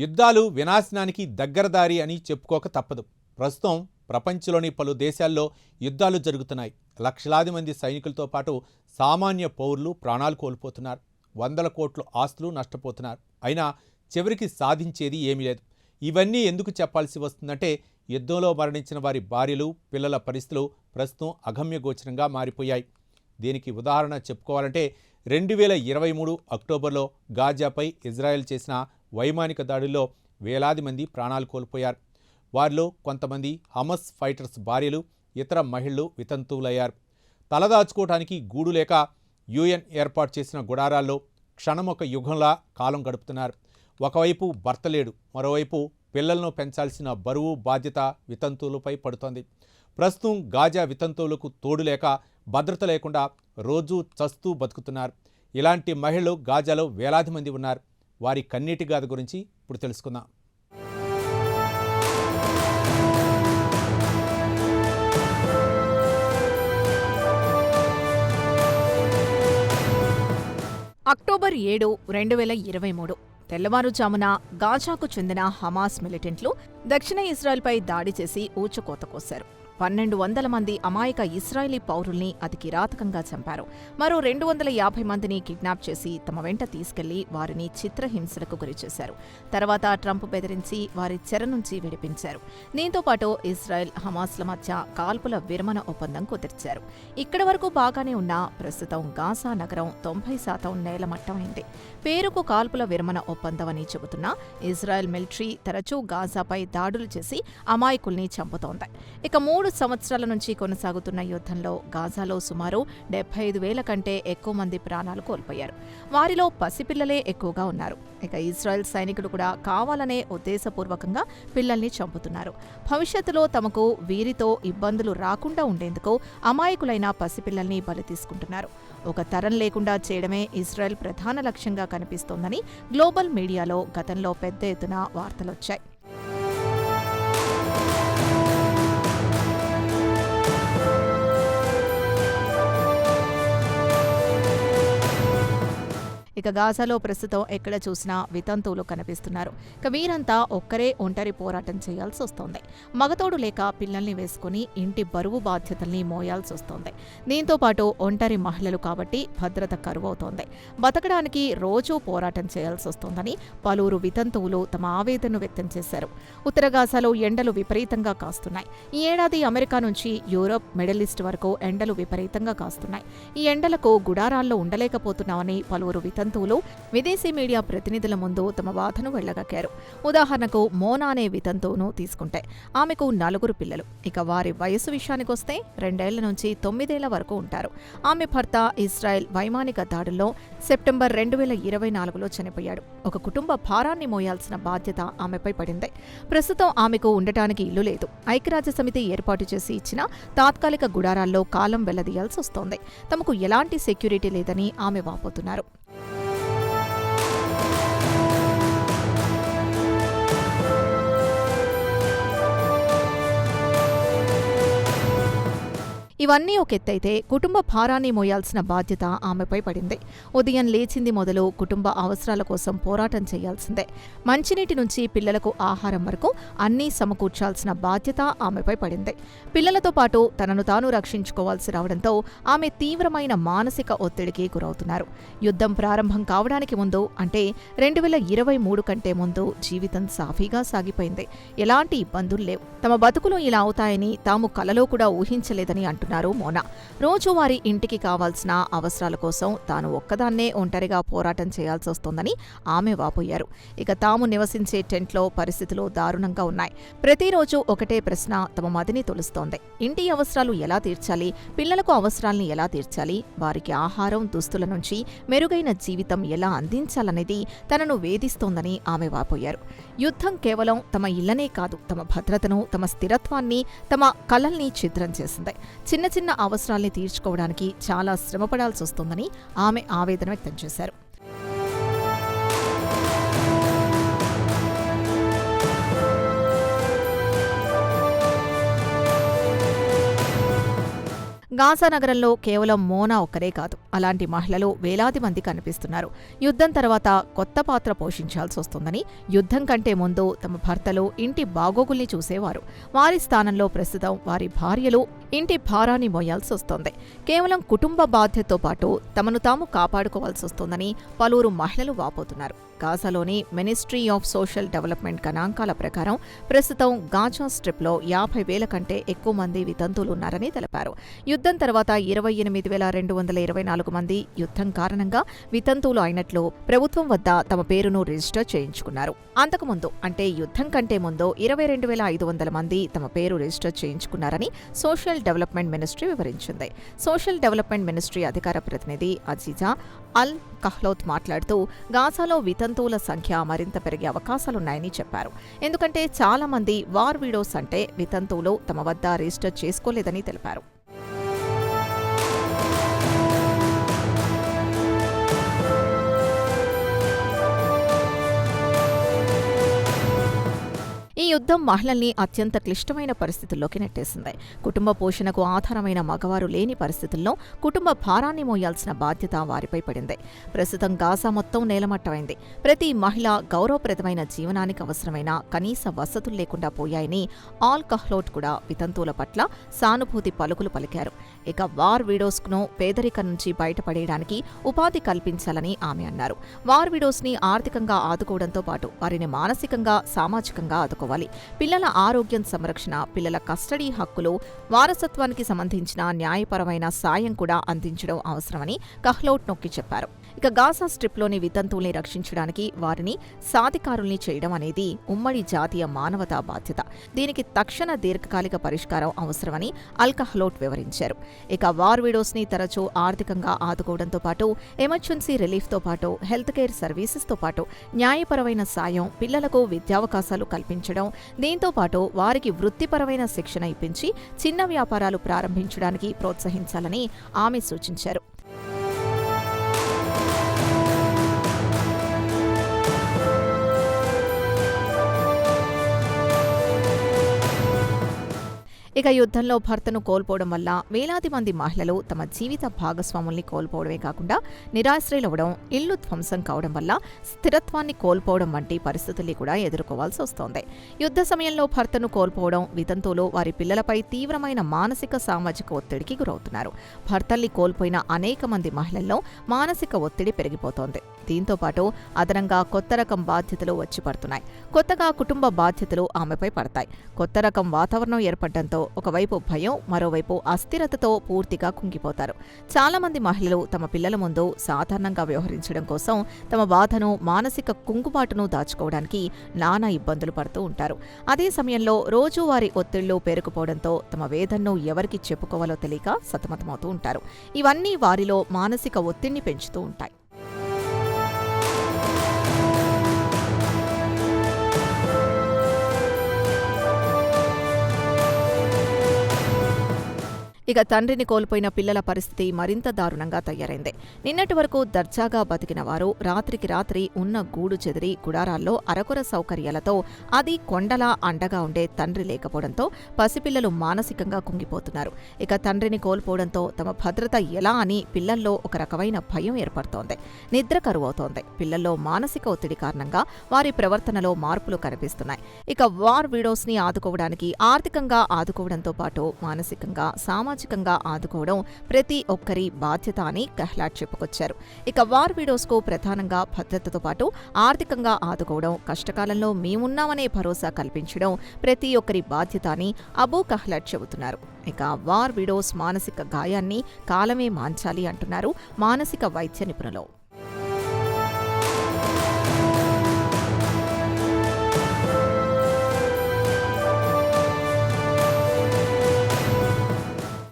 యుద్ధాలు వినాశనానికి దగ్గరదారి అని చెప్పుకోక తప్పదు. ప్రస్తుతం ప్రపంచంలోని పలు దేశాల్లో యుద్ధాలు జరుగుతున్నాయి. లక్షలాది మంది సైనికులతో పాటు సామాన్య పౌరులు ప్రాణాలు కోల్పోతున్నారు. వందల కోట్ల ఆస్తులు నష్టపోతున్నారు. అయినా చివరికి సాధించేది ఏమీ లేదు. ఇవన్నీ ఎందుకు చెప్పాల్సి వస్తుందంటే, యుద్ధంలో మరణించిన వారి భార్యలు, పిల్లల పరిస్థితులు ప్రస్తుతం అగమ్యగోచరంగా మారిపోయాయి. దీనికి ఉదాహరణ చెప్పుకోవాలంటే 2023 అక్టోబర్లో గాజాపై ఇజ్రాయెల్ చేసిన వైమానిక దాడుల్లో వేలాది మంది ప్రాణాలు కోల్పోయారు. వారిలో కొంతమంది హమస్ ఫైటర్స్ భార్యలు, ఇతర మహిళలు వితంతువులయ్యారు. తలదాచుకోవడానికి గూడు లేక యుఎన్ ఏర్పాటు చేసిన గుడారాల్లో క్షణమొక యుగంలా కాలం గడుపుతున్నారు. ఒకవైపు భర్త లేడు, మరోవైపు పిల్లలను పెంచాల్సిన బరువు బాధ్యత వితంతువులపై పడుతోంది. ప్రస్తుతం గాజా వితంతువులకు తోడు లేక, భద్రత లేకుండా రోజూ చస్తూ బతుకుతున్నారు. ఇలాంటి మహిళలు గాజాలో వేలాది మంది ఉన్నారు. వారి కన్నీటి గాథ గురించి ఇప్పుడు తెలుసుకుందాం. అక్టోబర్ 7, 2023 తెల్లవారుజామున గాజాకు చెందిన హమాస్ మిలిటెంట్లు దక్షిణ ఇజ్రాయెల్పై దాడి చేసి ఊచకోత కోశారు. 1200 మంది అమాయక ఇజ్రాయెలీ పౌరుల్ని అతి కిరాతకంగా చంపారు. మరో 250 మందిని కిడ్నాప్ చేసి తమ వెంట తీసుకెళ్లి వారిని చిత్రహింసలకు గురిచేశారు. తర్వాత ట్రంప్ బెదిరించి వారి చెర నుంచి విడిపించారు. దీంతో పాటు ఇజ్రాయెల్, హమాస్ల మధ్య కాల్పుల విరమణ ఒప్పందం కుదిర్చారు. ఇక్కడి వరకు బాగానే ఉన్నా ప్రస్తుతం గాజా నగరం 90% నేలమట్టమైంది. పేరుకు కాల్పుల విరమణ ఒప్పందం అని చెబుతున్నా ఇజ్రాయెల్ మిలిటరీ తరచూ గాజాపై దాడులు చేసి అమాయకుల్ని చంపుతోంది. ఇక 3 సంవత్సరాల నుంచి కొనసాగుతున్న యుద్ధంలో గాజాలో సుమారు 75,000 కంటే ఎక్కువ మంది ప్రాణాలు కోల్పోయారు. వారిలో పసిపిల్లలే ఎక్కువగా ఉన్నారు. ఇక ఇజ్రాయెల్ సైనికులు కూడా కావాలనే ఉద్దేశపూర్వకంగా పిల్లల్ని చంపుతున్నారు. భవిష్యత్తులో తమకు వీరితో ఇబ్బందులు రాకుండా ఉండేందుకు అమాయకులైన పసిపిల్లల్ని బలి తీసుకుంటున్నారు. ఒక తరం లేకుండా చేయడమే ఇజ్రాయెల్ ప్రధాన లక్ష్యంగా కనిపిస్తోందని గ్లోబల్ మీడియాలో గతంలో పెద్ద ఎత్తున వార్తలొచ్చాయి. ఇక గాజాలో ప్రస్తుతం ఎక్కడ చూసినా వితంతువులు కనిపిస్తున్నారు. ఇక వీరంతా ఒక్కరే ఒంటరి పోరాటం చేయాల్సి వస్తోంది. మగతోడు లేక పిల్లల్ని వేసుకుని ఇంటి బరువు బాధ్యతల్ని మోయాల్సి వస్తోంది. దీంతో పాటు ఒంటరి మహిళలు కాబట్టి భద్రత కరువవుతోంది. బతకడానికి రోజూ పోరాటం చేయాల్సి వస్తోందని పలువురు వితంతువులు తమ ఆవేదనను వ్యక్తం చేశారు. ఉత్తర గాజాలో ఎండలు విపరీతంగా కాస్తున్నాయి. ఈ ఏడాది అమెరికా నుంచి యూరప్, మిడిల్ ఈస్ట్ వరకు ఎండలు విపరీతంగా కాస్తున్నాయి. ఈ ఎండలకు గుడారాల్లో ఉండలేకపోతున్నామని పలువురు వితంతువులు విదేశీ మీడియా ప్రతినిధుల ముందు తమ బాధను వెళ్లగక్కారు. ఉదాహరణకు మోనా అనే వితంతువును తీసుకుంటే ఆమెకు 4 పిల్లలు. ఇక వారి వయసు విషయానికొస్తే 2 ఏళ్ల నుంచి 9 ఏళ్ల వరకు ఉంటారు. ఆమె భర్త ఇజ్రాయెల్ వైమానిక దాడుల్లో సెప్టెంబర్ 2024లో చనిపోయాడు. ఒక కుటుంబ భారాన్ని మోయాల్సిన బాధ్యత ఆమెపై పడింది. ప్రస్తుతం ఆమెకు ఉండటానికి ఇల్లు లేదు. ఐక్యరాజ్య సమితి ఏర్పాటు చేసి ఇచ్చిన తాత్కాలిక గుడారాల్లో కాలం వెళ్లదీయాల్సి వస్తోంది. తమకు ఎలాంటి సెక్యూరిటీ లేదని ఆమె వాపోతున్నారు. ఇవన్నీ ఒక ఎత్తైతే కుటుంబ భారాన్ని మోయాల్సిన బాధ్యత ఆమెపై పడింది. ఉదయం లేచింది మొదలు కుటుంబ అవసరాల కోసం పోరాటం చేయాల్సిందే. మంచినీటి నుంచి పిల్లలకు ఆహారం వరకు అన్నీ సమకూర్చాల్సిన బాధ్యత ఆమెపై పడింది. పిల్లలతో పాటు తనను తాను రక్షించుకోవాల్సి రావడంతో ఆమె తీవ్రమైన మానసిక ఒత్తిడికి గురవుతున్నారు. యుద్ధం ప్రారంభం కావడానికి ముందు అంటే 2023 కంటే ముందు జీవితం సాఫీగా సాగిపోయింది. ఎలాంటి ఇబ్బందులు లేవు. తమ బతుకులు ఇలా అవుతాయని తాము కలలో కూడా ఊహించలేదని అంటున్నారు మోనా. రోజువారీ ఇంటికి కావాల్సిన అవసరాల కోసం తాను ఒక్కదాన్నే ఒంటరిగా పోరాటం చేయాల్సి వస్తోందని ఆమె వాపోయారు. ఇక తాము నివసించే టెంట్లో పరిస్థితులు దారుణంగా ఉన్నాయి. ప్రతిరోజు ఒకటే ప్రశ్న తమ మదిని తొలుస్తోంది. ఇంటి అవసరాలు ఎలా తీర్చాలి, పిల్లలకు అవసరాల్ని ఎలా తీర్చాలి, వారికి ఆహారం, దుస్తుల నుంచి మెరుగైన జీవితం ఎలా అందించాలనేది తనను వేధిస్తోందని ఆమె వాపోయారు. యుద్ధం కేవలం తమ ఇళ్లనే కాదు, తమ భద్రతను, తమ స్థిరత్వాన్ని, తమ కలల్ని ఛిద్రం చేసింది. చిన్న చిన్న అవసరాల్ని తీర్చుకోవడానికి చాలా శ్రమపడాల్సి వస్తోందని ఆమె ఆవేదన వ్యక్తం చేశారు. గాజా నగరంలో కేవలం మోనా ఒక్కరే కాదు, అలాంటి మహిళలు వేలాది మంది కనిపిస్తున్నారు. యుద్ధం తర్వాత కొత్త పాత్ర పోషించాల్సి వస్తుందని, యుద్ధం కంటే ముందు తమ భర్తలు ఇంటి బాగోగుల్ని చూసేవారు. వారి స్థానంలో ప్రస్తుతం వారి భార్యలు ఇంటి భారాన్ని మోయాల్సి వస్తోంది. కేవలం కుటుంబ బాధ్యతతో పాటు తమను తాము కాపాడుకోవాల్సి వస్తోందని పలువురు మహిళలు వాపోతున్నారు. గాజాలోని మినిస్ట్రీ ఆఫ్ సోషల్ డెవలప్మెంట్ గణాంకాల ప్రకారం ప్రస్తుతం గాజా స్ట్రిప్లో 50,000 కంటే ఎక్కువ మంది వితంతువులున్నారని తెలిపారు. యుద్ధం తర్వాత 28,224 మంది యుద్ధం కారణంగా వితంతువులు అయినట్లు ప్రభుత్వం వద్ద తమ పేరును రిజిస్టర్ చేయించుకున్నారు. అంతకుముందు అంటే యుద్ధం కంటే ముందు 22,500 మంది తమ పేరు రిజిస్టర్ చేయించుకున్నారని సోషల్ డెవలప్మెంట్ మినిస్ట్రీ వివరించింది. సోషల్ డెవలప్మెంట్ మినిస్ట్రీ అధికార ప్రతినిధి అజీజా అల్ కహ్లోత్ మాట్లాడుతూ గాజాలో వితంతువుల సంఖ్య మరింత పెరిగే అవకాశాలున్నాయని చెప్పారు. ఎందుకంటే చాలా మంది వార్ విడోస్ అంటే వితంతువులు తమ వద్ద రిజిస్టర్ చేసుకోలేదని తెలిపారు. ఈ యుద్ధం మహిళల్ని అత్యంత క్లిష్టమైన పరిస్థితుల్లోకి నెట్టేసింది. కుటుంబ పోషణకు ఆధారమైన మగవారు లేని పరిస్థితుల్లో కుటుంబ భారాన్ని మోయాల్సిన బాధ్యత వారిపై పడింది. ప్రస్తుతం గాజా మొత్తం నేలమట్టమైంది. ప్రతి మహిళ గౌరవప్రదమైన జీవనానికి అవసరమైన కనీస వసతులు లేకుండా పోయాయని ఆల్ కహ్లోట్ కూడా వితంతువుల పట్ల సానుభూతి పలుకులు పలికారు. ఇక వార్ విడోస్ను పేదరికం నుంచి బయటపడేయడానికి ఉపాధి కల్పించాలని ఆమె అన్నారు. వార్ విడోస్ని ఆర్థికంగా ఆదుకోవడంతో పాటు వారిని మానసికంగా, సామాజికంగా ఆదుకోవాలి. పిల్లల ఆరోగ్యం సంరక్షణ, పిల్లల కస్టడీ హక్కులు, వారసత్వానికి సంబంధించిన న్యాయపరమైన సాయం కూడా అందించడం అవసరమని కహ్లోట్ నొక్కి చెప్పారు. ఇక గాజా స్ట్రిప్లోని వితంతువుల్ని రక్షించడానికి వారిని సాధికారుల్ని చేయడం అనేది ఉమ్మడి జాతీయ మానవతా బాధ్యత. దీనికి తక్షణ దీర్ఘకాలిక పరిష్కారం అవసరమని అల్ కహ్లోట్ వివరించారు. ఇక వార్ విడోస్ని తరచూ ఆర్థికంగా ఆదుకోవడంతో పాటు ఎమర్జెన్సీ రిలీఫ్తో పాటు హెల్త్ కేర్ సర్వీసెస్తో పాటు న్యాయపరమైన సాయం, పిల్లలకు విద్యావకాశాలు కల్పించడం, దీంతో పాటు వారికి వృత్తిపరమైన శిక్షణ ఇప్పించి చిన్న వ్యాపారాలు ప్రారంభించడానికి ప్రోత్సహించాలని ఆమె సూచించారు. ఇక యుద్ధంలో భర్తను కోల్పోవడం వల్ల వేలాది మంది మహిళలు తమ జీవిత భాగస్వాముల్ని కోల్పోవడమే కాకుండా నిరాశ్రయులవడం, ఇళ్లు ధ్వంసం కావడం వల్ల స్థిరత్వాన్ని కోల్పోవడం వంటి పరిస్థితుల్ని కూడా ఎదుర్కోవాల్సి వస్తోంది. యుద్ధ సమయంలో భర్తను కోల్పోవడం, వితంతువులు వారి పిల్లలపై తీవ్రమైన మానసిక, సామాజిక ఒత్తిడికి గురవుతున్నారు. భర్తల్ని కోల్పోయిన అనేక మంది మహిళల్లో మానసిక ఒత్తిడి పెరిగిపోతోంది. దీంతో పాటు అదనంగా కొత్త రకం బాధ్యతలు వచ్చి పడుతున్నాయి. కొత్తగా కుటుంబ బాధ్యతలు ఆమెపై పడతాయి. కొత్త రకం వాతావరణం ఏర్పడడంతో ఒకవైపు భయం, మరోవైపు అస్థిరతతో పూర్తిగా కుంగిపోతారు. చాలా మంది మహిళలు తమ పిల్లల ముందు సాధారణంగా వ్యవహరించడం కోసం తమ బాధను, మానసిక కుంగుబాటును దాచుకోవడానికి నానా ఇబ్బందులు పడుతూ ఉంటారు. అదే సమయంలో రోజువారీ ఒత్తిళ్లు పేరుకుపోవడంతో తమ వేదనను ఎవరికి చెప్పుకోవాలో తెలియక సతమతమవుతూ ఉంటారు. ఇవన్నీ వారిలో మానసిక ఒత్తిడిని పెంచుతూ ఉంటాయి. ఇక తండ్రిని కోల్పోయిన పిల్లల పరిస్థితి మరింత దారుణంగా తయారైంది. నిన్నటి వరకు దర్జాగా బతికిన వారు రాత్రికి రాత్రి ఉన్న గూడు చెదిరి గుడారాల్లో అరకొర సౌకర్యాలతో, అది కొండలా అండగా ఉండే తండ్రి లేకపోవడంతో పసిపిల్లలు మానసికంగా కుంగిపోతున్నారు. ఇక తండ్రిని కోల్పోవడంతో తమ భద్రత ఎలా అని పిల్లల్లో ఒక రకమైన భయం ఏర్పడుతోంది. నిద్ర కరువవుతోంది. పిల్లల్లో మానసిక ఒత్తిడి కారణంగా వారి ప్రవర్తనలో మార్పులు కనిపిస్తున్నాయి. ఇక వార్ విడోస్ని ఆదుకోవడానికి ఆర్థికంగా ఆదుకోవడంతో పాటు మానసికంగా, సామాజికంగా ఆదుకోవడం ప్రతి ఒక్కరి బాధ్యత అని గెహ్లాట్ చెప్పుకొచ్చారు. ఇక వార్ విడోస్కు ప్రధానంగా భద్రతతో పాటు ఆర్థికంగా ఆదుకోవడం, కష్టకాలంలో మేమున్నామనే భరోసా కల్పించడం ప్రతి ఒక్కరి బాధ్యత అని అబూ గెహ్లాట్ చెబుతున్నారు. ఇక వార్ విడోస్ మానసిక గాయాన్ని కాలమే మాంచాలి అంటున్నారు మానసిక వైద్య నిపుణులు.